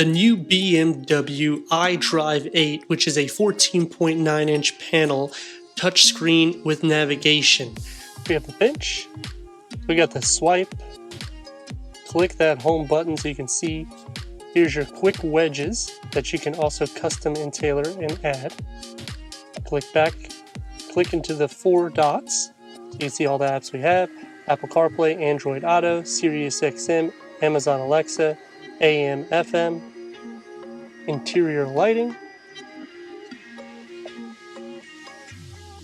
The new BMW iDrive8, which is a 14.9-inch panel touchscreen with navigation. We have the pinch, we got the swipe, click that home button so you can see. Here's your quick wedges that you can also custom and tailor and add. Click back, click into the 4 dots so you can see all the apps we have. Apple CarPlay, Android Auto, Sirius XM, Amazon Alexa, AM, FM, interior lighting.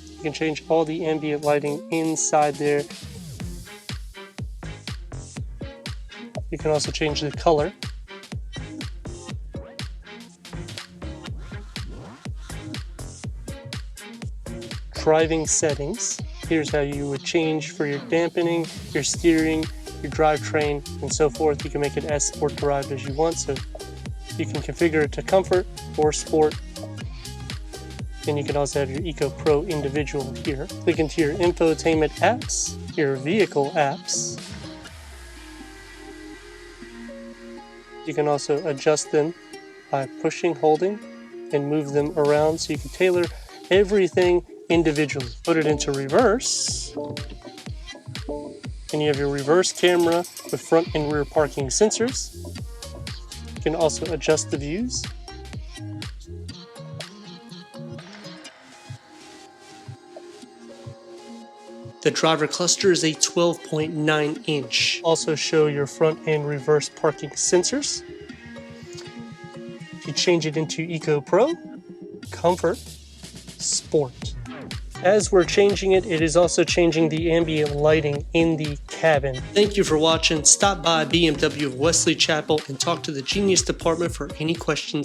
You can change all the ambient lighting inside there. You can also change the color. Driving settings. Here's how you would change for your dampening, your steering, your drivetrain, and so forth. You can make it as sport derived as you want, so you can configure it to comfort or sport. And you can also have your Eco Pro individual here. Click into your infotainment apps, your vehicle apps. You can also adjust them by pushing, holding, and move them around so you can tailor everything individually. Put it into reverse, and you have your reverse camera with front and rear parking sensors. You can also adjust the views. The driver cluster is a 12.9-inch. Also show your front and reverse parking sensors. If you change it into Eco Pro, Comfort, Sport. As we're changing it, it is also changing the ambient lighting in the cabin. Thank you for watching. Stop by BMW of Wesley Chapel and talk to the Genius Department for any questions.